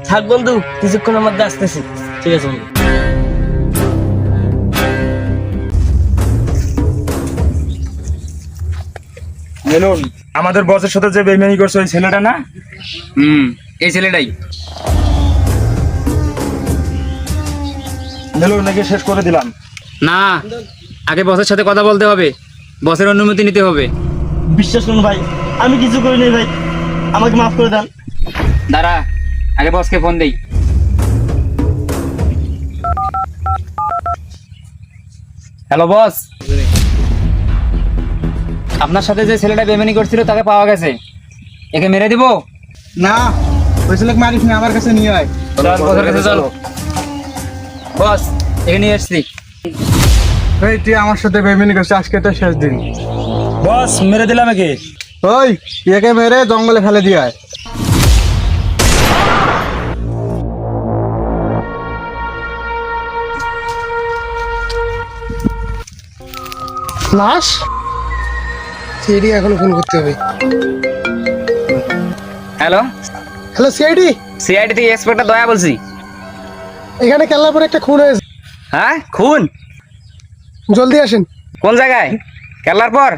থাক বন্ধু, কিছুক্ষণের মধ্যে আসতেছি। ঠিক আছে বন্ধু। মেলুন, আমাদের বসের সাথে যে বেইমানি করছে ওই ছেলেটা না? এই ছেলেটাই। মেলুন নাকি শেষ করে দিলাম। না, আগে বসের সাথে কথা বলতে হবে, বসের অনুমতি নিতে হবে। বিশ্বাস করুন ভাই, আমি কিছু করি নাই ভাই, আমাকে মাফ করে দেন। দাঁড়া, আগে বসকে ফোন দেই। হ্যালো বস, আপনার সাথে যে ছেলেটা বেইমানি করছিল তাকে পাওয়া গেছে। একে মেরে দিব? না, ওই ছেলেকে মারিস না, আমার কাছে নিয়ে আয়। চল বসের কাছে চল। বস, একে নিয়ে এসছি। এই তুই আমার সাথে বেইমানি করছিস, আজকে তো শেষ দিন। বস মেরে দিলাম একে। ওই একে মেরে জঙ্গলে ফেলে দিয়ে আয়। লাশ সিআইডি এখনো ফোন করতে হবে। হ্যালো, হ্যালো সিআইডি, সিআইডি থেকে এক্সপেক্টর দয়া বলছি। এখানে কেল্লাপুরে একটা খুন হয়েছে, হ্যাঁ খুন? জলদি আসেন। কোন জায়গায়? কেল্লার পর?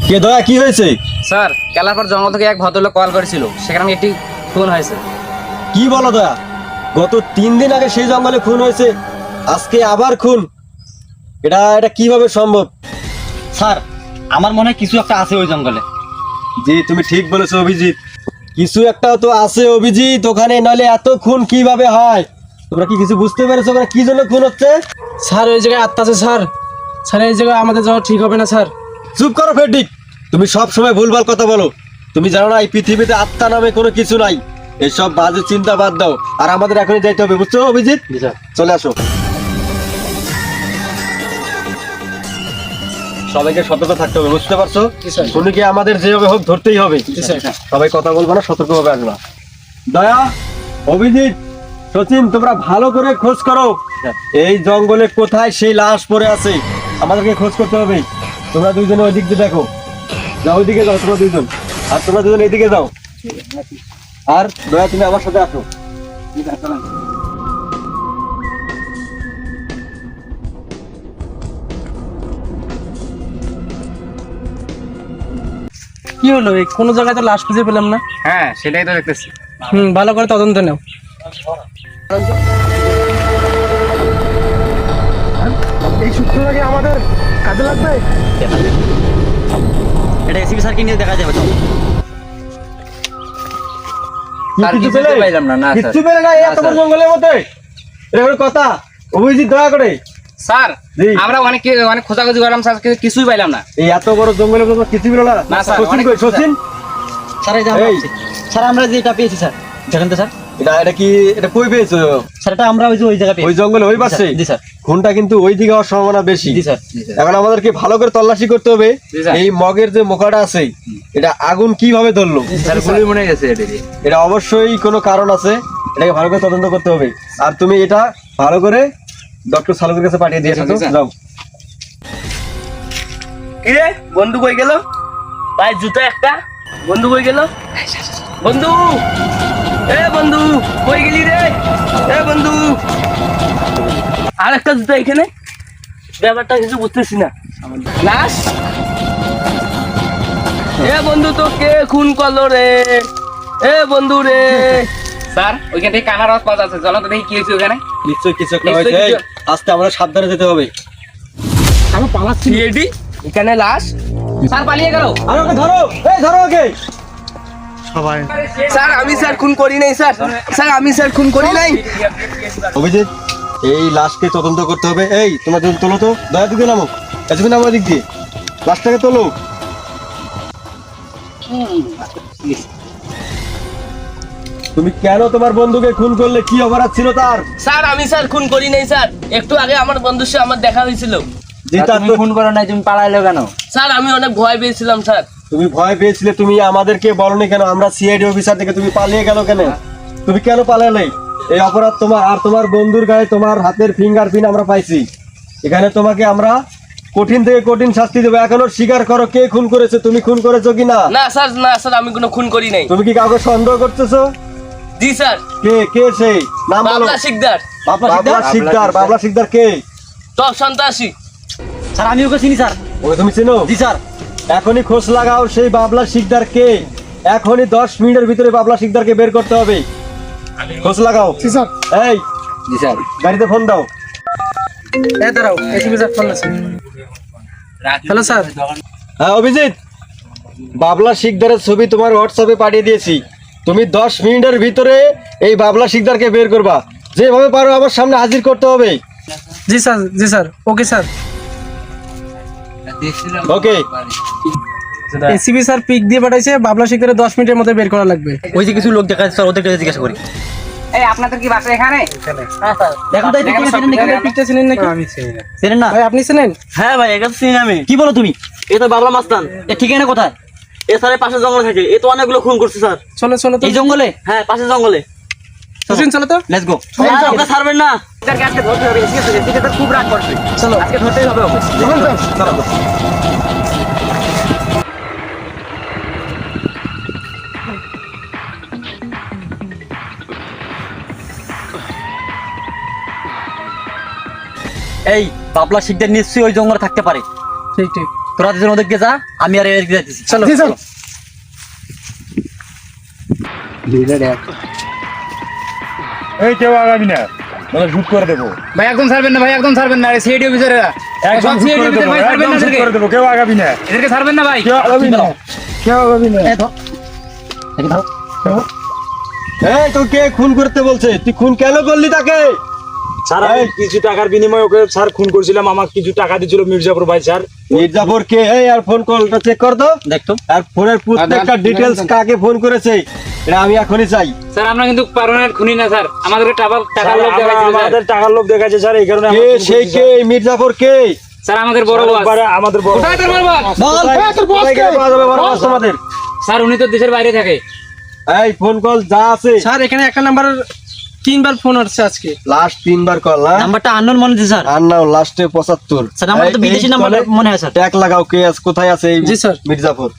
কে দয়া, কি হয়েছে? স্যার, কেল্লার পর জঙ্গল থেকে এক ভদ্রলোক কল করেছিল, সেখানে একটি খুন হয়েছে। কি বলো দয়া? গত 3 দিন আগে সেই জঙ্গলে খুন হয়েছে, আজকে আবার খুন? এটা এটা কিভাবে সম্ভব? স্যার, আমার মনে হয় কিছু একটা আছে ওই জঙ্গলে। জি, তুমি ঠিক বলেছো অভিজিৎ, কিছু একটা তো আছে অভিজিৎ ওখানে, নইলে এত খুন কিভাবে হয়? তোমরা কি কিছু বুঝতে পেরেছো ওখানে কি জন্য খুন হচ্ছে? স্যার, ওই জায়গায় আত্মা আছে স্যার। স্যার, এই জায়গায় আমাদের যাওয়া ঠিক হবে না স্যার। চুপ করো ফেডিক, তুমি সব সময় ভুলভাল কথা বলো। তুমি জানো না এই পৃথিবীতে আত্মা নামে কোনো কিছু নাই। এসব বাজে চিন্তা বাদ দাও, আর আমাদের এখনই যাইতে হবে, বুঝছো অভিজিৎ? চলে আসো। সবাইকে সতর্ক থাকতে হবে, বুঝতে পারছো? শুনে আমাদের যেভাবে হোক ধরতেই হবে। সবাই কথা বলবো না, সতর্ক ভাবে আসবা। দয়া, অভিজিৎ, সচিন, তোমরা ভালো করে খোঁজ করো এই জঙ্গলে কোথায় সেই লাশ পড়ে আছে। আমাদেরকে খোঁজ করতে হবে। তোমরা দুইজন ওই দিক দিয়ে দেখো, যাও ওইদিকে যাও তোমরা দুইজন, আর তোমরা দুজন এইদিকে যাও। আর দয়া, তুমি আমার সাথে আসো। কি হলো, এই কোনো জায়গায় তো লাশ খুঁজে পেলাম না। হ্যাঁ, সেটাই তো দেখতেছি। ভালো করে তদন্ত নাও। এই সূত্রটাকে আমাদের কাজে লাগবে। এটা এসিপি স্যারকে নিয়ে দেখা যাবে। স্যার, কিছু কিছুতে পেলে? পাইলাম না, না, স্যার। কিচ্ছু পেলে না এই এত বড় জঙ্গলের মধ্যে? এটা কোনো কথা? অভিজিৎ, দয়া করে। স্যার, জি। আমরা অনেক খোঁজাখুঁজি করলাম স্যার, কিন্তু কিছুই পাইলাম না। এই এত বড় জঙ্গলের মধ্যে কিছু পেলো না? না, স্যার, সচিন অনেক কই? কিছু, সচিন, স্যার, এই যে এই, স্যার, আমরা যেটা পেয়েছি স্যার, দেখেন তো স্যার। এটা কি, এটা কই পেয়েছো? স্যার, এটা আমরা ওই জায়গা ওই জঙ্গলে ওই পাশে? জি স্যার। খুনটা কিন্তু ওই দিকে হওয়ার সম্ভাবনা বেশি। জি স্যার। এখন আমাদেরকে ভালো করে তল্লাশি করতে হবে। জি স্যার। এই মগের যে মোকাটা আছে, এটা আগুন কিভাবে ধরলো? স্যার, গুলি মনে গেছে এটা দিয়ে। এটা অবশ্যই কোনো কারণ আছে, এটাকে ভালো করে তদন্ত করতে হবে। আর তুমি এটা ভালো করে ডক্টর সালুকের কাছে পাঠিয়ে দিয়েছো তো? যাও। কি রে, বন্ধু কই গেল? ভাই, জুতো একটা। বন্ধু কই গেল? বন্ধু, এ বন্ধু, কই গেলি রে? এ বন্ধু, আর একটা জুতো এখানে। ব্যাপারটা কিছু বুঝতেছি না। লাশ? এ বন্ধু, তো কে খুন করলো রে? এ বন্ধু রে। স্যার, ওইখান থেকে কানার আওয়াজ পাওয়া যাচ্ছে, চলো তো দেখি কি হয়েছে ওখানে। নিশ্চয়ই কিছু একটা নিশ্চয়ই হয়েছে। এই, কিছু- আস্তে, আমরা সাবধানে যেতে হবে। আমি পালাচ্ছি। রেডি? এখানে লাশ। স্যার পালিয়ে গেল। আর ওকে ধরো, এই ধরো ওকে। সবাই স্যার, আমি স্যার খুন করি নাই স্যার। স্যার, আমি স্যার খুন করি নাই। অভিজিৎ, এই লাশকে তদন্ত করতে হবে। এই তোমরা যদি তোলো তো, দয়া দিকে নামো, এতদিন আমার দিক দিয়ে লাশটাকে তোলো। তুমি কেন তোমার বন্ধুকে খুন করলে? কি অপরাধ ছিল তার? স্যার, আমি স্যার খুন করি নাই স্যার। একটু আগে আমার বন্ধুর সাথে আমার দেখা হয়েছিল। তুমি ফোন করো নাই, তুমি পালাইলে কেন? স্যার, আমি অনেক ভয় পেয়েছিলাম স্যার। তুমি ভয় পেয়েছিলে, তুমি আমাদেরকে বলনি কেন? আমরা সিআইডি অফিসার থেকে তুমি পালিয়ে গেল কেন? তুমি কেন পালালে? এই অপরাধ তোমার, আর তোমার বন্ধুর গায়ে তোমার হাতের ফিঙ্গারপ্রিন্ট আমরা পাইছি। এখানে তোমাকে আমরা কঠিন থেকে কঠিন শাস্তি দেবো। এখনো স্বীকার করো কে খুন করেছে, তুমি খুন করেছো কি না? না স্যার, না স্যার, আমি কোনো খুন করি নাই। তুমি কি কাউকে সন্দেহ করতেছো? জি স্যার। কে কে সেই নাম বলো। বাবলা শিকদার। বাবলা শিকদার কে? টপ সন্ত্রাসী। স্যার আমি ওকে চিনি স্যার। ওকে তুমি চিনো? জি স্যার। এখনই খোঁজ লাগাও সেই বাবলা শিকদার কে। এখনই 10 মিনিটের ভিতরে বাবলা শিকদারকে বের করতে হবে। খোঁজ লাগাও। জি স্যার। এই জি স্যার। গাড়িতে ফোন দাও। এই দাঁড়াও, এসিপি স্যার ফোন আছে। Hello sir. হ্যাঁ অভিজিৎ, বাবলা শিকদারের ছবি তোমার হোয়াটসঅ্যাপে পাঠিয়ে দিয়েছি। তুমি 10 মিনিটের ভিতরে এই বাবলা শিকদারকে বের করবা। যেভাবে পারো আমার সামনে হাজির করতে হবে। জি স্যার, জি স্যার, ওকে স্যার। ওকে। এসিপি স্যার পিক দিয়ে পাঠাইছে, বাবলা শিকদারের 10 মিনিটের মধ্যে বের করা লাগবে। ওই যে কিছু লোক দেখা যাচ্ছে স্যার, ওদেরকে জিজ্ঞাসা করি। এই আপনাদের কি বাসা এখানে? হ্যাঁ স্যার। দেখুন তো এই পিকটা চিনেন নাকি? পিকটা চিনেন নাকি? আমি চিনি না। চেনেন না? ভাই আপনি চিনেন? হ্যাঁ ভাই, এটা চিনি আমি। কি বলো তুমি? এ তো বাবলা মাস্তান। এ ঠিকানা কোথায়? এ স্যারের পাশে জঙ্গলে থাকে। এ তো অনেকগুলো খুন করছে স্যার। চলো চলো তো। এই জঙ্গলে? হ্যাঁ, পাশে জঙ্গলে। সুশীন চলো তো। Let's go. ওকে ছাড়বেন না। এটাকে আজকে ধরতে হবে। এসে তো খুব রাগ করছে। চলো। আজকে ধরতেই হবে ওকে। চলো। এই বাবলা শিকদার নিশ্চয়ই ওই জঙ্গলে থাকতে পারে। ঠিক ঠিক। তোরা দুজন ওদেরকে যা, আমি আর এদিকে যাইতেছি। চলো। জি স্যার। এই কেউ আগাবি না, মানে শুট করে দেবো। ভাই একদম ছাড়বেন না, ভাই একদম ছাড়বেন না। সিআইডি অফিসাররা একদম শুট করে দেবো, একদম শুট করে দেবো, কেউ আগাবি না, এদেরকে ছাড়বেন না ভাই। কেউ আগাবি না, কেউ আগাবি না। এই তো কে খুন করতে বলছে? তুই খুন কেন করলি তাকে? স্যার আমি কিছু টাকার বিনিময়ে ওকে স্যার খুন করেছিলাম, আমাকে কিছু টাকা দিয়েছিল মির্জাপুর ভাই স্যার। মির্জাপুর কে? এই আর ফোন কলটা চেক কর তো। দেখতো। আর ফোনের প্রত্যেকটা ডিটেইলস কাকে ফোন করেছে এটা আমি এখনই চাই। স্যার আমরা কিন্তু পারমানেন্ট খুনি না স্যার, আমাদেরকে টাকার লোক দেখাইছে স্যার। আমাদের টাকার লোক দেখাচ্ছে স্যার, এই কারণে কে সেই কে? এই মির্জাপুর কে? স্যার আমাদের বড় বস। আমাদের বড় কোথায় তোর বড় বস? কোথায় গেলে পাওয়া যাবে বড় বস আমাদের? স্যার উনি তো দেশের বাইরে থাকে। এই ফোন কল যা আছে স্যার এখানে একটা নাম্বারের 3 বার ফোন আসছে আজকে। লাস্ট 3 বার কল না? নাম্বারটা আননোন মনে হচ্ছে স্যার। আর নাও লাস্টে 75। স্যার নাম্বারটা তো বিদেশি নাম্বার মনে হয় স্যার। ট্যাগ লাগাও কে আছে কোথায় আছে এই জি, স্যার। মির্জাপুর।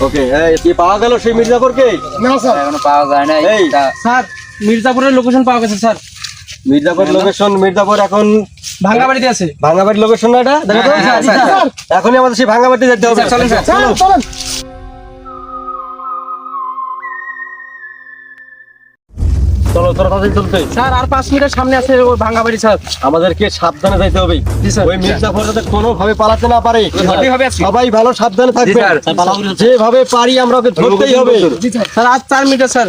ওকে, এই কি পাওয়া গেল সেই মির্জাপুরকে? না স্যার। এখনো পাওয়া যায় না। এই স্যার মির্জাপুরের লোকেশন পাওয়া গেছে স্যার। মির্জাপুর লোকেশন, মির্জাপুর এখন ভাঙ্গাবাড়িতে আছে। ভাঙ্গাবাড়ির লোকেশন না এটা? দেখো তো। হ্যাঁ, জি, স্যার। এখনই আমাদের সেই ভাঙ্গাবাড়িতে যেতে হবে। চলেন স্যার। চলো। চলো তোরা তাড়াতাড়ি চলতে। স্যার আর 5 মিনিটের সামনে আছে ওই ভাঙ্গাবাড়ি স্যার। আমাদেরকে সাবধানে যাইতে হবে। জি, স্যার। ওই মির্জাপুর যাতে কোনোভাবে পালাতে না পারে। ধরতেই হবে আজকে। সবাই ভালো সাবধানে থাকবে। স্যার। যেভাবে পারি আমরা ওকে ধরতেই হবে। জি স্যার। স্যার আর 4 মিনিট স্যার।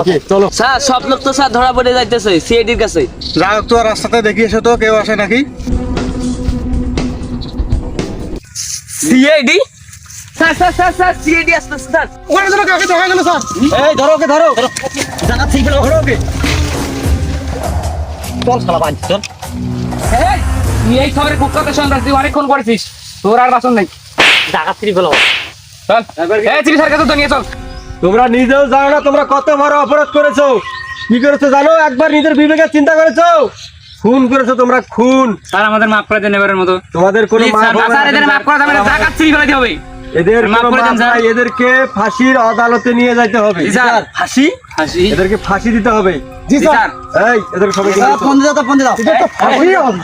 ওকে চলো। স্যার সব লোক তো স্যার ধরা পড়ে যাইতেছে সিআইডির কাছে। যাও তো রাস্তাতে দেখি এসো তো কেউ আসে নাকি। CID? Sir sir sir sir CID আসতেছে স্যার। ওখানে যেন কাউকে দেখা গেল স্যার। এই ধরো ওকে ধরো। জানা ঠিক হলো ধরো ওকে। চল শালা বাঞ্চ চল। এই তুই এই খবরে খুব কথা সন্ত্রাস তুই অনেকক্ষণ করেছিস, তোর আর বাসন নেই। ডাকাত ফিরে ফেলো। চল এই চিবি স্যার কাছে তো নিয়ে চল। তোমরা নিজেও জানো না তোমরা কত বড় অপরাধ করেছো। কি করেছো জানো? একবার নিজের বিবেকের চিন্তা করেছো? খুন করেছো তোমরা, খুন। স্যার আমাদের মাফ করে দেন এবারের মতো। তোমাদের কোনো Please, মাপ স্যার, হবে স্যার, এদের মাফ করা যাবে না, ডাকাত চিবি ফেলাতে হবে। এদের মাফ কোনো করে দেন, মাপ স্যার। নাই। এদেরকে ফাঁসির আদালতে নিয়ে যাইতে হবে। জি, স্যার। ফাঁসি? হাসি। এদেরকে ফাঁসি দিতে হবে। জি স্যার। এই এদের সবাইকে ফোন দাও তো, ফোন দাও। ফাঁসি হবে।